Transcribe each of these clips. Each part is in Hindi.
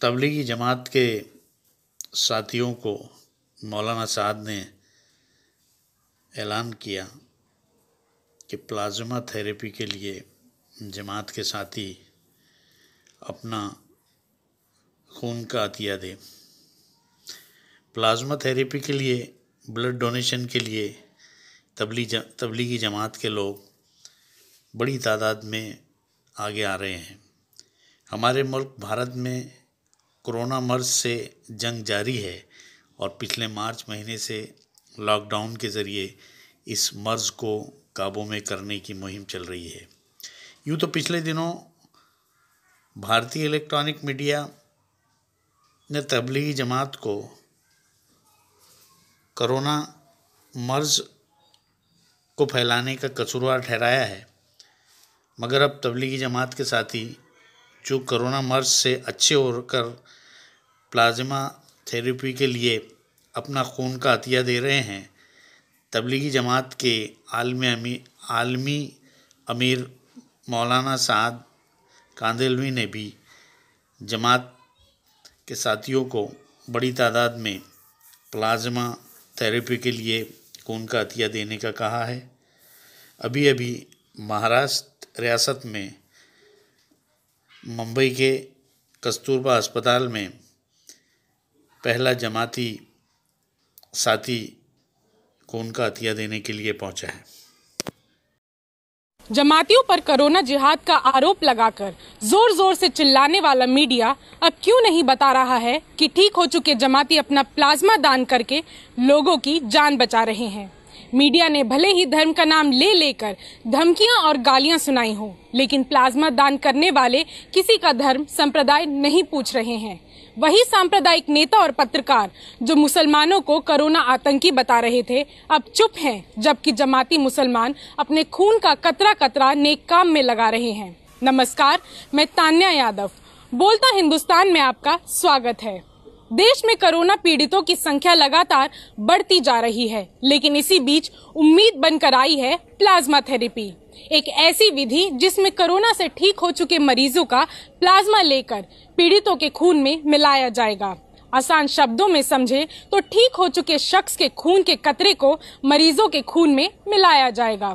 तबलीगी जमात के साथियों को मौलाना साद ने ऐलान किया कि प्लाज्मा थेरेपी के लिए जमात के साथी अपना खून का अतिया दें। प्लाज्मा थेरेपी के लिए, ब्लड डोनेशन के लिए तबलीगी जमात के लोग बड़ी तादाद में आगे आ रहे हैं। हमारे मुल्क भारत में कोरोना मर्ज से जंग जारी है और पिछले मार्च महीने से लॉकडाउन के ज़रिए इस मर्ज़ को काबू में करने की मुहिम चल रही है। यूँ तो पिछले दिनों भारतीय इलेक्ट्रॉनिक मीडिया ने तबलीगी जमात को कोरोना मर्ज़ को फैलाने का कसूरवार ठहराया है, मगर अब तबलीगी जमात के साथी जो कोरोना मर्ज़ से अच्छे होकर प्लाज्मा थेरेपी के लिए अपना खून का अतिया दे रहे हैं। तबलीगी जमात के आलमी अमीर मौलाना साद कांदेलवी ने भी जमात के साथियों को बड़ी तादाद में प्लाज्मा थेरेपी के लिए खून का अतिया देने का कहा है। अभी महाराष्ट्र रियासत में मुंबई के कस्तूरबा अस्पताल में पहला जमाती साथी खून का अतिया देने के लिए पहुंचा है। जमातियों पर कोरोना जिहाद का आरोप लगाकर जोर जोर से चिल्लाने वाला मीडिया अब क्यों नहीं बता रहा है कि ठीक हो चुके जमाती अपना प्लाज्मा दान करके लोगों की जान बचा रहे हैं। मीडिया ने भले ही धर्म का नाम ले लेकर धमकियां और गालियां सुनाई हो, लेकिन प्लाज्मा दान करने वाले किसी का धर्म संप्रदाय नहीं पूछ रहे हैं। वही सांप्रदायिक नेता और पत्रकार जो मुसलमानों को कोरोना आतंकी बता रहे थे, अब चुप हैं, जबकि जमाती मुसलमान अपने खून का कतरा कतरा नेक काम में लगा रहे हैं। नमस्कार, मैं तान्या यादव, बोलता हिंदुस्तान में आपका स्वागत है। देश में कोरोना पीड़ितों की संख्या लगातार बढ़ती जा रही है, लेकिन इसी बीच उम्मीद बनकर आई है प्लाज्मा थेरेपी, एक ऐसी विधि जिसमें कोरोना से ठीक हो चुके मरीजों का प्लाज्मा लेकर पीड़ितों के खून में मिलाया जाएगा। आसान शब्दों में समझे तो ठीक हो चुके शख्स के खून के कतरे को मरीजों के खून में मिलाया जाएगा।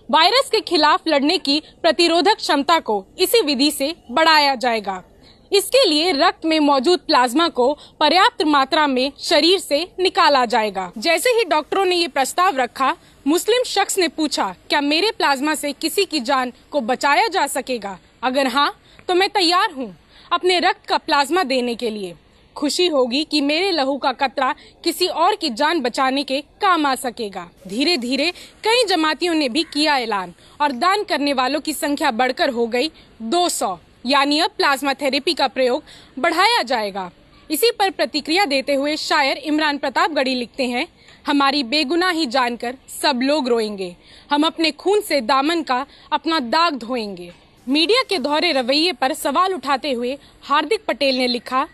वायरस के खिलाफ लड़ने की प्रतिरोधक क्षमता को इसी विधि से बढ़ाया जाएगा। इसके लिए रक्त में मौजूद प्लाज्मा को पर्याप्त मात्रा में शरीर से निकाला जाएगा। जैसे ही डॉक्टरों ने ये प्रस्ताव रखा, मुस्लिम शख्स ने पूछा, क्या मेरे प्लाज्मा से किसी की जान को बचाया जा सकेगा? अगर हाँ, तो मैं तैयार हूँ अपने रक्त का प्लाज्मा देने के लिए। खुशी होगी कि मेरे लहू का कतरा किसी और की जान बचाने के काम आ सकेगा। धीरे धीरे कई जमातियों ने भी किया ऐलान और दान करने वालों की संख्या बढ़कर हो गई 200, यानी अब प्लाज्मा थेरेपी का प्रयोग बढ़ाया जाएगा। इसी पर प्रतिक्रिया देते हुए शायर इमरान प्रतापगढ़ी लिखते हैं, हमारी बेगुनाही जानकर सब लोग रोएंगे, हम अपने खून से दामन का अपना दाग धोएंगे। मीडिया के दोहरे रवैये पर सवाल उठाते हुए हार्दिक पटेल ने लिखा,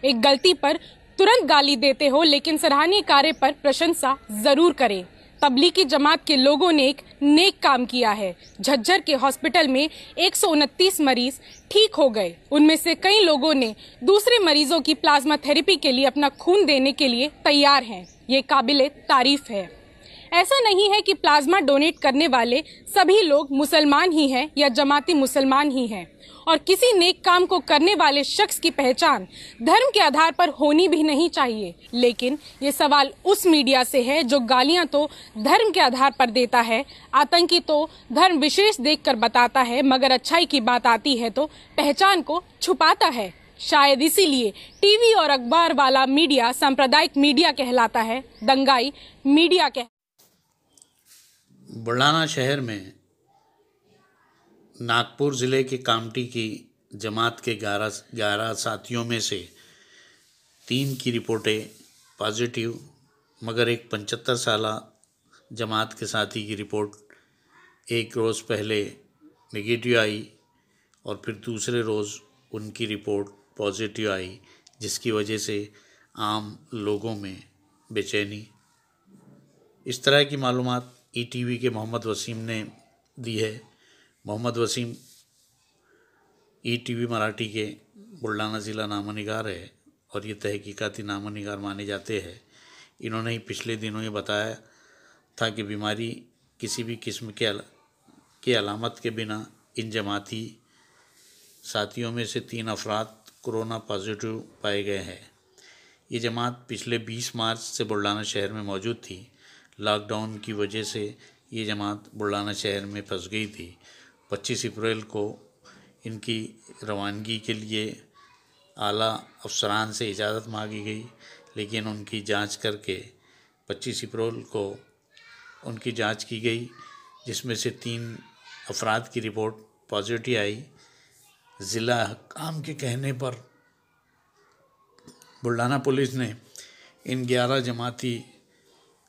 एक गलती पर तुरंत गाली देते हो, लेकिन सराहनीय कार्य पर प्रशंसा जरूर करें। तबलीगी जमात के लोगों ने एक नेक काम किया है। झज्जर के हॉस्पिटल में 129 मरीज ठीक हो गए। उनमें से कई लोगों ने दूसरे मरीजों की प्लाज्मा थेरेपी के लिए अपना खून देने के लिए तैयार हैं। ये काबिले तारीफ है। ऐसा नहीं है कि प्लाज्मा डोनेट करने वाले सभी लोग मुसलमान ही हैं या जमाती मुसलमान ही हैं, और किसी नेक काम को करने वाले शख्स की पहचान धर्म के आधार पर होनी भी नहीं चाहिए। लेकिन ये सवाल उस मीडिया से है जो गालियां तो धर्म के आधार पर देता है, आतंकी तो धर्म विशेष देखकर बताता है, मगर अच्छाई की बात आती है तो पहचान को छुपाता है। शायद इसीलिए टीवी और अखबार वाला मीडिया सांप्रदायिक मीडिया कहलाता है, दंगाई मीडिया बुलढाना शहर में नागपुर ज़िले के कामठी की जमात के 11 साथियों में से 3 की रिपोर्टें पॉजिटिव, मगर एक 75 साला जमात के साथी की रिपोर्ट एक रोज़ पहले नेगेटिव आई और फिर दूसरे रोज़ उनकी रिपोर्ट पॉजिटिव आई, जिसकी वजह से आम लोगों में बेचैनी। इस तरह की मालूमात ईटीवी के मोहम्मद वसीम ने दी है। मोहम्मद वसीम ईटीवी मराठी के बुल्ढाना ज़िला नामनिगार है और ये तहकीकाती नामनिगार माने जाते हैं। इन्होंने ही पिछले दिनों ये बताया था कि बीमारी किसी भी किस्म के अलामत के बिना इन जमाती साथियों में से 3 अफराद कोरोना पॉजिटिव पाए गए हैं। ये जमात पिछले 20 मार्च से बुल्ढाना शहर में मौजूद थी। लॉकडाउन की वजह से ये जमात बुल्ढाना शहर में फंस गई थी। 25 अप्रैल को इनकी रवानगी के लिए आला अफसरान से इजाज़त मांगी गई, लेकिन उनकी जांच करके 25 अप्रैल को उनकी जांच की गई, जिसमें से 3 अफराद की रिपोर्ट पॉजिटिव आई। ज़िला हकाम के कहने पर बुल्ढाना पुलिस ने इन 11 जमाती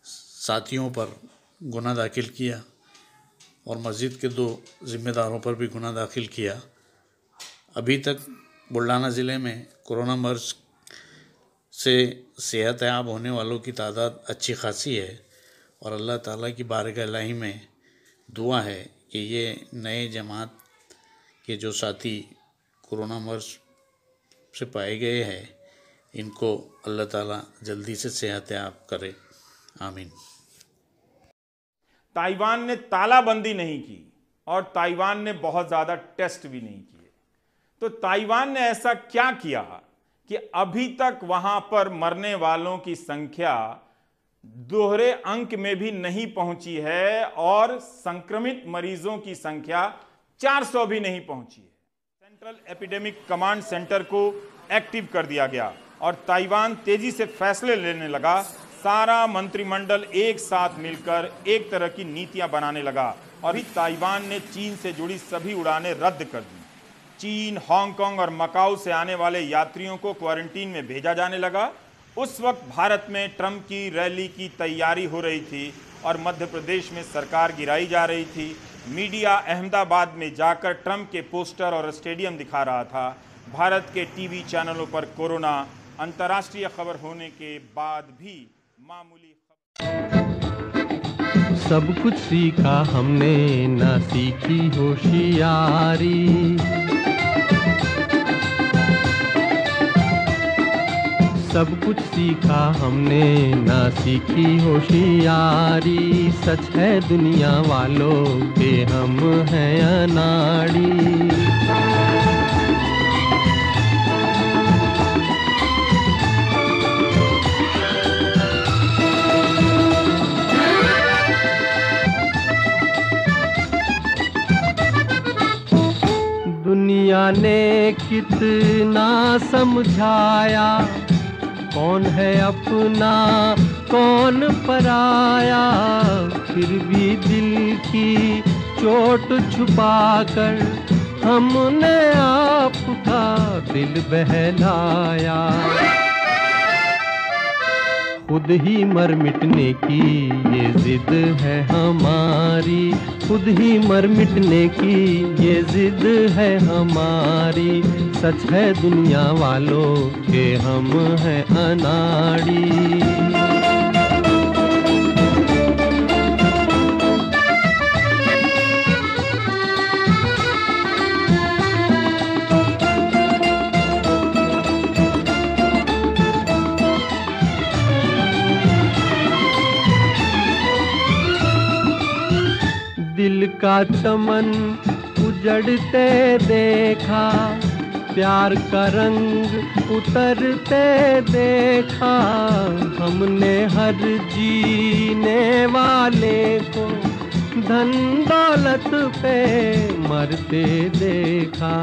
साथियों पर गुना दाखिल किया और मस्जिद के 2 ज़िम्मेदारों पर भी गुना दाखिल किया। अभी तक बुल्ढाना ज़िले में कोरोना मर्ज से सेहतयाब होने वालों की तादाद अच्छी खासी है और अल्लाह ताला की बारगाह इलाही में दुआ है कि ये नए जमात के जो साथी कोरोना मर्ज से पाए गए हैं, इनको अल्लाह ताला जल्दी से सेहतयाब करे। आमीन। ताइवान ने तालाबंदी नहीं की और ताइवान ने बहुत ज़्यादा टेस्ट भी नहीं किए। तो ताइवान ने ऐसा क्या किया कि अभी तक वहां पर मरने वालों की संख्या दोहरे अंक में भी नहीं पहुंची है और संक्रमित मरीजों की संख्या 400 भी नहीं पहुंची है। सेंट्रल एपिडेमिक कमांड सेंटर को एक्टिव कर दिया गया और ताइवान तेजी से फैसले लेने लगा। सारा मंत्रिमंडल एक साथ मिलकर एक तरह की नीतियां बनाने लगा और ताइवान ने चीन से जुड़ी सभी उड़ानें रद्द कर दी। चीन, हांगकांग और मकाऊ से आने वाले यात्रियों को क्वारंटीन में भेजा जाने लगा। उस वक्त भारत में ट्रंप की रैली की तैयारी हो रही थी और मध्य प्रदेश में सरकार गिराई जा रही थी। मीडिया अहमदाबाद में जाकर ट्रंप के पोस्टर और स्टेडियम दिखा रहा था। भारत के टीवी चैनलों पर कोरोना अंतर्राष्ट्रीय खबर होने के बाद भी मामूली सब कुछ सीखा हमने, ना सीखी होशियारी। सब कुछ सीखा हमने, ना सीखी होशियारी। सच है दुनिया वालों के हम हैं अनाड़ी। दुनिया ने कितना समझाया, कौन है अपना कौन पराया। फिर भी दिल की चोट छुपाकर हमने आपका दिल बहलाया। खुद ही मर मिटने की ये जिद है हमारी। खुद ही मर मिटने की ये जिद है हमारी। सच है दुनिया वालों के हम हैं अनाड़ी। दिल का चमन उजड़ते देखा, प्यार का रंग उतरते देखा। हमने हर जीने वाले को धन दौलत पे मरते देखा।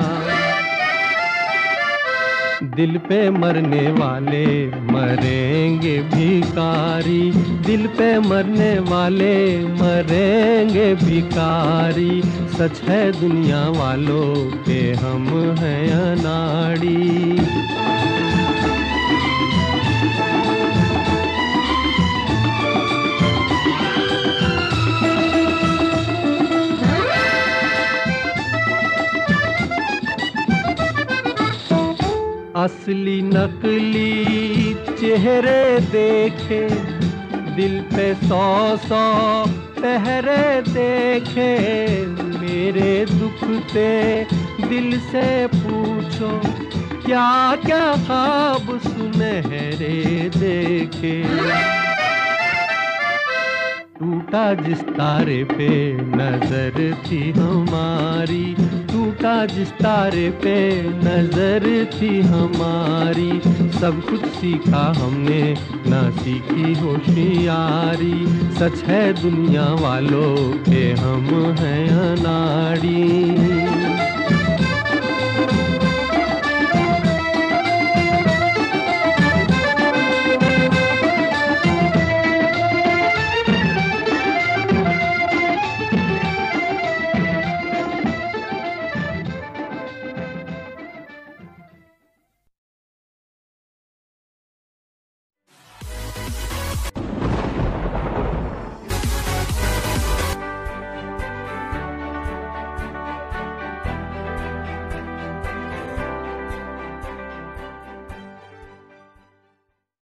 दिल पे मरने वाले मरेंगे भिखारी। दिल पे मरने वाले मरेंगे भिखारी। सच है दुनिया वालों के हम हैं अनाड़ी। असली नकली चेहरे देखे, दिल पे 100 पहरे देखे। मेरे दुखते दिल से पूछो क्या क्या ख्वाब सुनहरे देखे। टूटा जिस तारे पे नजर थी हमारी, टूटा जिस तारे पे नजर थी हमारी, सब कुछ सीखा हमने ना सीखी होशियारी। सच है दुनिया वालों के हम हैं अनाड़ी।